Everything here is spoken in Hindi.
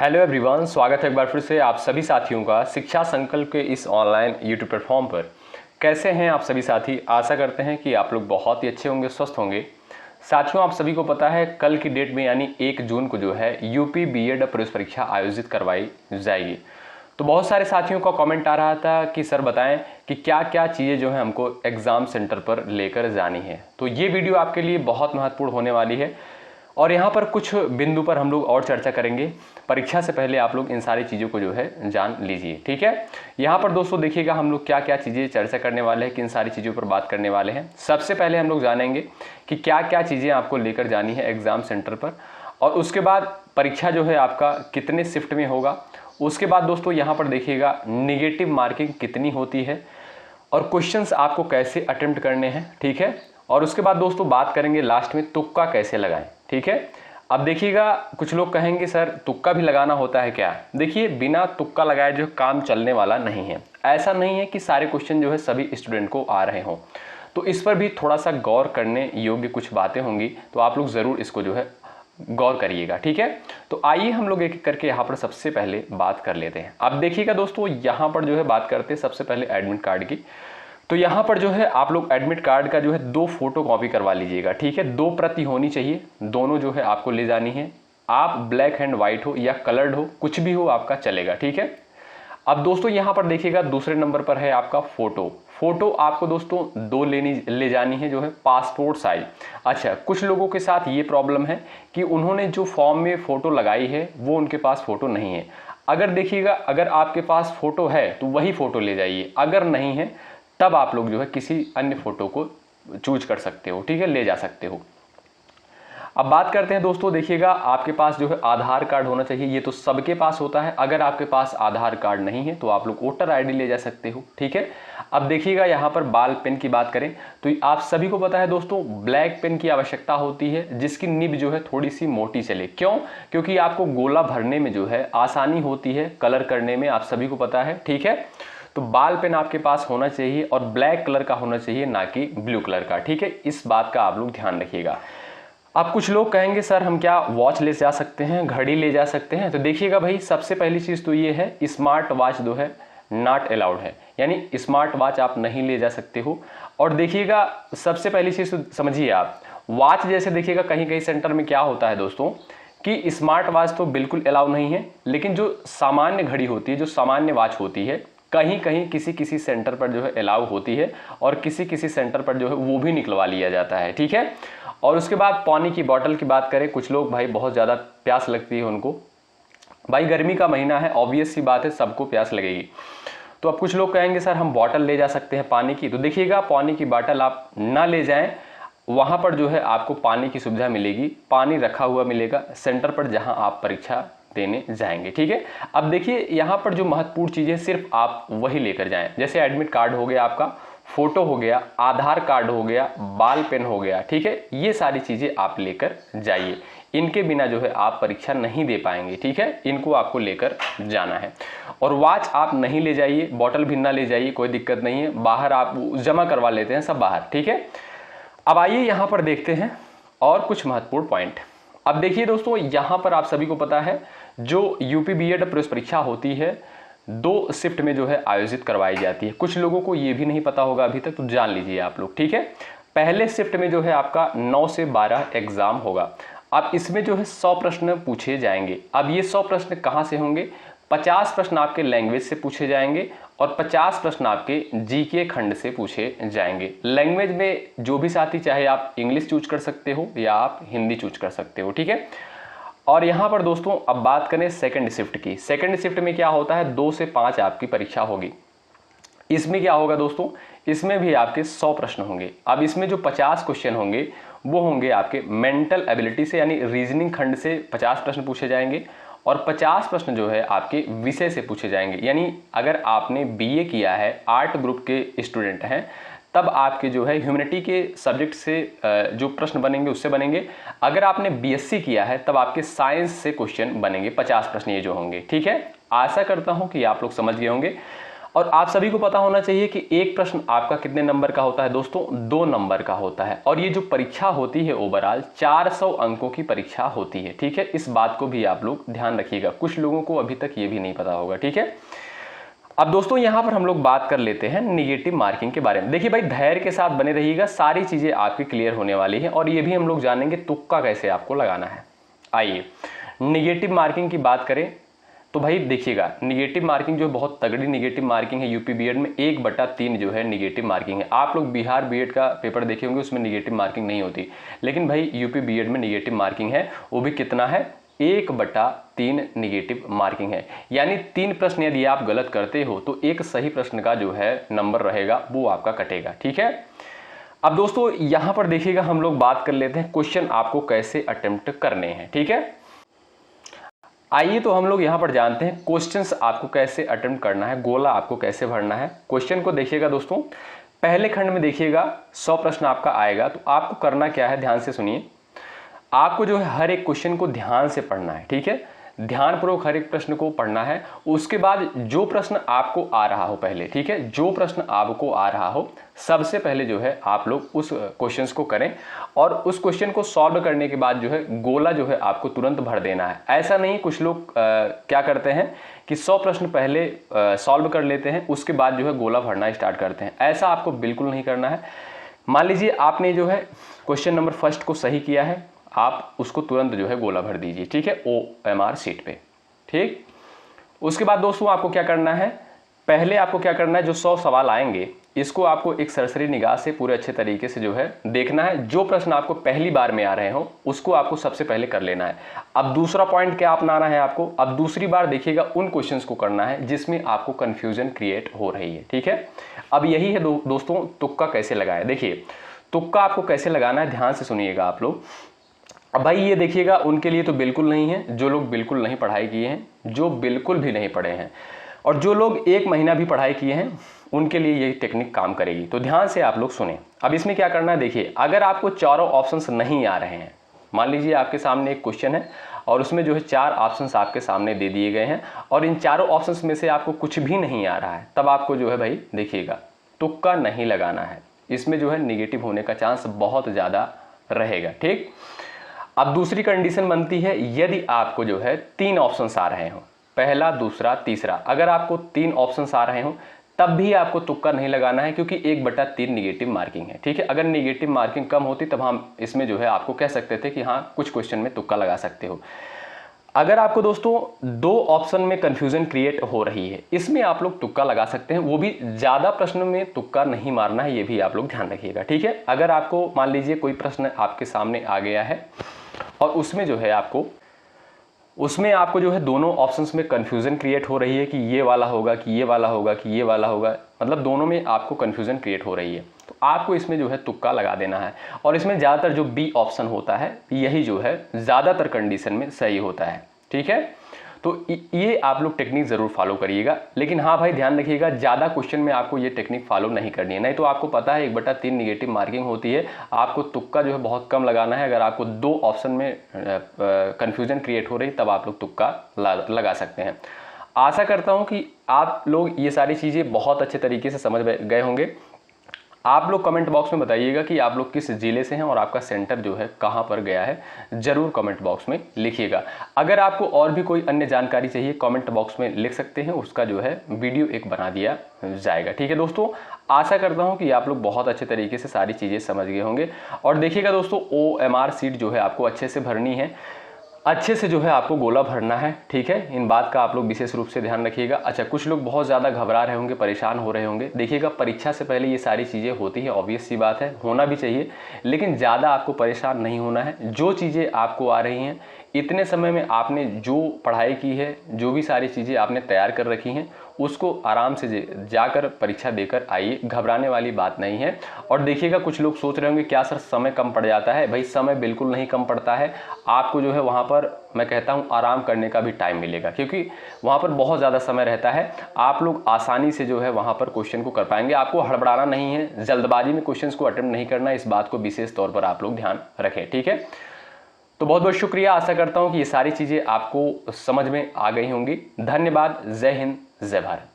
हेलो एवरीवन, स्वागत है एक बार फिर से आप सभी साथियों का शिक्षा संकल्प के इस ऑनलाइन यूट्यूब प्लेटफॉर्म पर। कैसे हैं आप सभी साथी? आशा करते हैं कि आप लोग बहुत ही अच्छे होंगे, स्वस्थ होंगे। साथियों, आप सभी को पता है कल की डेट में यानी 1 जून को जो है यूपी बीएड प्रवेश परीक्षा आयोजित करवाई जाएगी। तो बहुत सारे साथियों का कमेंट आ रहा था कि सर बताएं कि क्या क्या चीज़ें जो है हमको एग्ज़ाम सेंटर पर लेकर जानी है। तो ये वीडियो आपके लिए बहुत महत्वपूर्ण होने वाली है और यहाँ पर कुछ बिंदु पर हम लोग और चर्चा करेंगे। परीक्षा से पहले आप लोग इन सारी चीज़ों को जो है जान लीजिए, ठीक है। यहाँ पर दोस्तों देखिएगा हम लोग क्या क्या चीज़ें चर्चा करने वाले हैं, किन सारी चीज़ों पर बात करने वाले हैं। सबसे पहले हम लोग जानेंगे कि क्या क्या चीज़ें आपको लेकर जानी है एग्ज़ाम सेंटर पर, और उसके बाद परीक्षा जो है आपका कितने शिफ्ट में होगा। उसके बाद दोस्तों यहाँ पर देखिएगा निगेटिव मार्किंग कितनी होती है और क्वेश्चंस आपको कैसे अटेम्प्ट करने हैं, ठीक है। और उसके बाद दोस्तों बात करेंगे लास्ट में तुक्का कैसे लगाएं, ठीक है। अब देखिएगा कुछ लोग कहेंगे सर तुक्का भी लगाना होता है क्या? देखिए बिना तुक्का लगाए जो काम चलने वाला नहीं है। ऐसा नहीं है कि सारे क्वेश्चन जो है सभी स्टूडेंट को आ रहे हों, तो इस पर भी थोड़ा सा गौर करने योग्य कुछ बातें होंगी, तो आप लोग ज़रूर इसको जो है गौर करिएगा, ठीक है। तो आइए हम लोग एक एक करके यहाँ पर सबसे पहले बात कर लेते हैं। अब देखिएगा दोस्तों यहाँ पर जो है बात करते हैं सबसे पहले एडमिट कार्ड की। तो यहाँ पर जो है आप लोग एडमिट कार्ड का जो है 2 फोटो कॉपी करवा लीजिएगा, ठीक है। 2 प्रति होनी चाहिए, दोनों जो है आपको ले जानी है। आप ब्लैक एंड वाइट हो या कलर्ड हो, कुछ भी हो आपका चलेगा, ठीक है। अब दोस्तों यहाँ पर देखिएगा दूसरे नंबर पर है आपका फोटो आपको दोस्तों 2 ले जानी है, जो है पासपोर्ट साइज। अच्छा, कुछ लोगों के साथ ये प्रॉब्लम है कि उन्होंने जो फॉर्म में फ़ोटो लगाई है वो उनके पास फ़ोटो नहीं है। अगर देखिएगा अगर आपके पास फ़ोटो है तो वही फ़ोटो ले जाइए, अगर नहीं है तब आप लोग जो है किसी अन्य फ़ोटो को चूज कर सकते हो, ठीक है, ले जा सकते हो। अब बात करते हैं दोस्तों, देखिएगा आपके पास जो है आधार कार्ड होना चाहिए। ये तो सबके पास होता है। अगर आपके पास आधार कार्ड नहीं है तो आप लोग वोटर आईडी ले जा सकते हो, ठीक है। अब देखिएगा यहाँ पर बाल पेन की बात करें तो आप सभी को पता है दोस्तों ब्लैक पेन की आवश्यकता होती है, जिसकी निब जो है थोड़ी सी मोटी चले। क्यों? क्योंकि आपको गोला भरने में जो है आसानी होती है, कलर करने में, आप सभी को पता है, ठीक है। तो बाल पेन आपके पास होना चाहिए और ब्लैक कलर का होना चाहिए, ना कि ब्लू कलर का, ठीक है। इस बात का आप लोग ध्यान रखिएगा। अब कुछ लोग कहेंगे सर हम क्या वॉच ले जा सकते हैं, घड़ी ले जा सकते हैं? तो देखिएगा भाई, सबसे पहली चीज़ तो ये है स्मार्ट वॉच जो है नॉट अलाउड है, यानी स्मार्ट वॉच आप नहीं ले जा सकते हो। और देखिएगा सबसे पहली चीज़ तो समझिए आप, वॉच जैसे देखिएगा कहीं कहीं सेंटर में क्या होता है दोस्तों कि स्मार्ट वॉच तो बिल्कुल अलाउ नहीं है, लेकिन जो सामान्य घड़ी होती है, जो सामान्य वॉच होती है, कहीं कहीं किसी किसी सेंटर पर जो है अलाउ होती है और किसी किसी सेंटर पर जो है वो भी निकलवा लिया जाता है, ठीक है। और उसके बाद पानी की बोतल की बात करें, कुछ लोग भाई बहुत ज़्यादा प्यास लगती है उनको, भाई गर्मी का महीना है, ऑब्वियस सी बात है सबको प्यास लगेगी। तो अब कुछ लोग कहेंगे सर हम बॉटल ले जा सकते हैं पानी की। तो देखिएगा पानी की बोतल आप ना ले जाएं, वहाँ पर जो है आपको पानी की सुविधा मिलेगी, पानी रखा हुआ मिलेगा सेंटर पर जहाँ आप परीक्षा देने जाएंगे, ठीक है। अब देखिए यहाँ पर जो महत्वपूर्ण चीज़ें सिर्फ आप वही लेकर जाएं, जैसे एडमिट कार्ड हो गया, आपका फोटो हो गया, आधार कार्ड हो गया, बाल पेन हो गया, ठीक है। ये सारी चीज़ें आप लेकर जाइए, इनके बिना जो है आप परीक्षा नहीं दे पाएंगे, ठीक है। इनको आपको लेकर जाना है। और वॉच आप नहीं ले जाइए, बॉटल भी ना ले जाइए, कोई दिक्कत नहीं है, बाहर आप जमा करवा लेते हैं सब बाहर, ठीक है। अब आइए यहाँ पर देखते हैं और कुछ महत्वपूर्ण पॉइंट। अब देखिए दोस्तों यहाँ पर आप सभी को पता है जो यूपी बीएड प्रवेश परीक्षा होती है 2 शिफ्ट में जो है आयोजित करवाई जाती है। कुछ लोगों को ये भी नहीं पता होगा अभी तक, तो जान लीजिए आप लोग, ठीक है। पहले शिफ्ट में जो है आपका 9 से 12 एग्जाम होगा। अब इसमें जो है 100 प्रश्न पूछे जाएंगे। अब ये 100 प्रश्न कहाँ से होंगे? 50 प्रश्न आपके लैंग्वेज से पूछे जाएंगे और 50 प्रश्न आपके जीके खंड से पूछे जाएंगे। लैंग्वेज में जो भी साथी चाहे आप इंग्लिश चूज कर सकते हो या आप हिंदी चूज कर सकते हो, ठीक है। और यहाँ पर दोस्तों अब बात करें सेकंड शिफ्ट की। सेकंड शिफ्ट में क्या होता है, 2 से 5 आपकी परीक्षा होगी। इसमें क्या होगा दोस्तों, इसमें भी आपके 100 प्रश्न होंगे। अब इसमें जो 50 क्वेश्चन होंगे वो होंगे आपके मेंटल एबिलिटी से, यानी रीजनिंग खंड से 50 प्रश्न पूछे जाएंगे और 50 प्रश्न जो है आपके विषय से पूछे जाएंगे। यानी अगर आपने बीए किया है, आर्ट ग्रुप के स्टूडेंट हैं, तब आपके जो है ह्यूमैनिटी के सब्जेक्ट से जो प्रश्न बनेंगे उससे बनेंगे। अगर आपने बीएससी किया है तब आपके साइंस से क्वेश्चन बनेंगे, 50 प्रश्न ये जो होंगे, ठीक है। आशा करता हूं कि आप लोग समझ गए होंगे। और आप सभी को पता होना चाहिए कि एक प्रश्न आपका कितने नंबर का होता है दोस्तों, 2 नंबर का होता है। और ये जो परीक्षा होती है ओवरऑल 400 अंकों की परीक्षा होती है, ठीक है। इस बात को भी आप लोग ध्यान रखिएगा, कुछ लोगों को अभी तक ये भी नहीं पता होगा, ठीक है। अब दोस्तों यहां पर हम लोग बात कर लेते हैं निगेटिव मार्किंग के बारे में। देखिए भाई, धैर्य के साथ बने रहिएगा, सारी चीजें आपकी क्लियर होने वाली हैं और ये भी हम लोग जानेंगे तुक्का कैसे आपको लगाना है। आइए निगेटिव मार्किंग की बात करें तो भाई देखिएगा, निगेटिव मार्किंग जो बहुत तगड़ी निगेटिव मार्किंग है यूपी बीएड में 1/3 जो है निगेटिव मार्किंग है। आप लोग बिहार बीएड का पेपर देखे होंगे, उसमें निगेटिव मार्किंग नहीं होती, लेकिन भाई यूपी बीएड में निगेटिव मार्किंग है, वो भी कितना है, 1/3 निगेटिव मार्किंग है। यानी 3 प्रश्न यदि आप गलत करते हो तो एक सही प्रश्न का जो है नंबर रहेगा वो आपका कटेगा, ठीक है। अब दोस्तों यहां पर देखिएगा, हम लोग बात कर लेते हैं क्वेश्चन आपको कैसे अटेम्प्ट करने हैं, ठीक है। आइए तो हम लोग यहां पर जानते हैं क्वेश्चंस आपको कैसे अटेम्प्ट करना है, गोला आपको कैसे भरना है। क्वेश्चन को देखिएगा दोस्तों, पहले खंड में देखिएगा 100 प्रश्न आपका आएगा। तो आपको करना क्या है, ध्यान से सुनिए। आपको जो है हर एक क्वेश्चन को ध्यान से पढ़ना है, ठीक है, ध्यानपूर्वक हर एक प्रश्न को पढ़ना है। उसके बाद जो प्रश्न आपको आ रहा हो पहले, ठीक है, जो प्रश्न आपको आ रहा हो सबसे पहले जो है आप लोग उस क्वेश्चंस को करें और उस क्वेश्चन को सॉल्व करने के बाद जो है गोला जो है आपको तुरंत भर देना है। ऐसा नहीं, कुछ लोग क्या करते हैं कि 100 प्रश्न पहले सॉल्व कर लेते हैं, उसके बाद जो है गोला भरना स्टार्ट करते हैं। ऐसा आपको बिल्कुल नहीं करना है। मान लीजिए आपने जो है क्वेश्चन नंबर फर्स्ट को सही किया है, आप उसको तुरंत जो है गोला भर दीजिए, ठीक है, OMR शीट पे, ठीक। उसके बाद दोस्तों आपको क्या करना है, पहले आपको क्या करना है, जो 100 सवाल आएंगे इसको आपको एक सरसरी निगाह से पूरे अच्छे तरीके से जो है देखना है। जो प्रश्न आपको पहली बार में आ रहे हो उसको आपको सबसे पहले कर लेना है। अब दूसरा पॉइंट क्या अपनाना है आपको, अब दूसरी बार देखिएगा उन क्वेश्चंस को करना है जिसमें आपको कंफ्यूजन क्रिएट हो रही है, ठीक है। अब यही है दोस्तों तुक्का कैसे लगाए। देखिए तुक्का आपको कैसे लगाना है, ध्यान से सुनिएगा आप लोग। अब भाई ये देखिएगा, उनके लिए तो बिल्कुल नहीं है जो लोग बिल्कुल नहीं पढ़ाई किए हैं, जो बिल्कुल भी नहीं पढ़े हैं, और जो लोग 1 महीना भी पढ़ाई किए हैं उनके लिए यही टेक्निक काम करेगी। तो ध्यान से आप लोग सुने। अब इसमें क्या करना है, देखिए अगर आपको चारों ऑप्शंस नहीं आ रहे हैं, मान लीजिए आपके सामने एक क्वेश्चन है और उसमें जो है 4 ऑप्शंस आपके सामने दे दिए गए हैं और इन चारों ऑप्शंस में से आपको कुछ भी नहीं आ रहा है, तब आपको जो है भाई देखिएगा तुक्का नहीं लगाना है। इसमें जो है निगेटिव होने का चांस बहुत ज़्यादा रहेगा, ठीक। अब दूसरी कंडीशन बनती है, यदि आपको जो है 3 ऑप्शंस आ रहे हो, पहला दूसरा तीसरा, अगर आपको 3 ऑप्शंस आ रहे हो तब भी आपको तुक्का नहीं लगाना है, क्योंकि 1/3 निगेटिव मार्किंग है, ठीक है। अगर निगेटिव मार्किंग कम होती तब हम इसमें जो है आपको कह सकते थे कि हाँ कुछ क्वेश्चन में तुक्का लगा सकते हो। अगर आपको दोस्तों 2 ऑप्शन में कंफ्यूजन क्रिएट हो रही है, इसमें आप लोग तुक्का लगा सकते हैं, वो भी ज़्यादा प्रश्न में तुक्का नहीं मारना है, ये भी आप लोग ध्यान रखिएगा, ठीक है। अगर आपको मान लीजिए कोई प्रश्न आपके सामने आ गया है और उसमें जो है आपको जो है दोनों ऑप्शंस में कंफ्यूजन क्रिएट हो रही है कि ये वाला होगा कि ये वाला होगा कि ये वाला होगा, मतलब दोनों में आपको कंफ्यूजन क्रिएट हो रही है, तो आपको इसमें जो है तुक्का लगा देना है। और इसमें ज़्यादातर जो बी ऑप्शन होता है यही जो है ज़्यादातर कंडीशन में सही होता है, ठीक है। तो ये आप लोग टेक्निक ज़रूर फॉलो करिएगा, लेकिन हाँ भाई ध्यान रखिएगा ज़्यादा क्वेश्चन में आपको ये टेक्निक फॉलो नहीं करनी है, नहीं तो आपको पता है 1/3 निगेटिव मार्किंग होती है, आपको तुक्का जो है बहुत कम लगाना है। अगर आपको 2 ऑप्शन में कन्फ्यूजन क्रिएट हो रही तब आप लोग तुक्का लगा सकते हैं। आशा करता हूँ कि आप लोग ये सारी चीज़ें बहुत अच्छे तरीके से समझ गए होंगे। आप लोग कमेंट बॉक्स में बताइएगा कि आप लोग किस ज़िले से हैं और आपका सेंटर जो है कहाँ पर गया है, ज़रूर कमेंट बॉक्स में लिखिएगा। अगर आपको और भी कोई अन्य जानकारी चाहिए कमेंट बॉक्स में लिख सकते हैं, उसका जो है वीडियो एक बना दिया जाएगा, ठीक है दोस्तों। आशा करता हूँ कि आप लोग बहुत अच्छे तरीके से सारी चीज़ें समझ गए होंगे। और देखिएगा दोस्तों, OMR शीट जो है आपको अच्छे से भरनी है, अच्छे से जो है आपको गोला भरना है, ठीक है। इन बात का आप लोग विशेष रूप से ध्यान रखिएगा। अच्छा, कुछ लोग बहुत ज़्यादा घबरा रहे होंगे, परेशान हो रहे होंगे। देखिएगा परीक्षा से पहले ये सारी चीज़ें होती हैं, ऑब्वियस सी बात है, होना भी चाहिए, लेकिन ज़्यादा आपको परेशान नहीं होना है। जो चीज़ें आपको आ रही हैं इतने समय में आपने जो पढ़ाई की है, जो भी सारी चीज़ें आपने तैयार कर रखी हैं, उसको आराम से जाकर परीक्षा देकर आइए, घबराने वाली बात नहीं है। और देखिएगा कुछ लोग सोच रहे होंगे क्या सर समय कम पड़ जाता है, भाई समय बिल्कुल नहीं कम पड़ता है। आपको जो है वहाँ पर मैं कहता हूँ आराम करने का भी टाइम मिलेगा, क्योंकि वहाँ पर बहुत ज़्यादा समय रहता है। आप लोग आसानी से जो है वहाँ पर क्वेश्चन को कर पाएंगे। आपको हड़बड़ाना नहीं है, जल्दबाजी में क्वेश्चन को अटेम्प्ट नहीं करना, इस बात को विशेष तौर पर आप लोग ध्यान रखें, ठीक है। तो बहुत बहुत शुक्रिया, आशा करता हूँ कि ये सारी चीज़ें आपको समझ में आ गई होंगी। धन्यवाद, जय हिंद, जय भारत।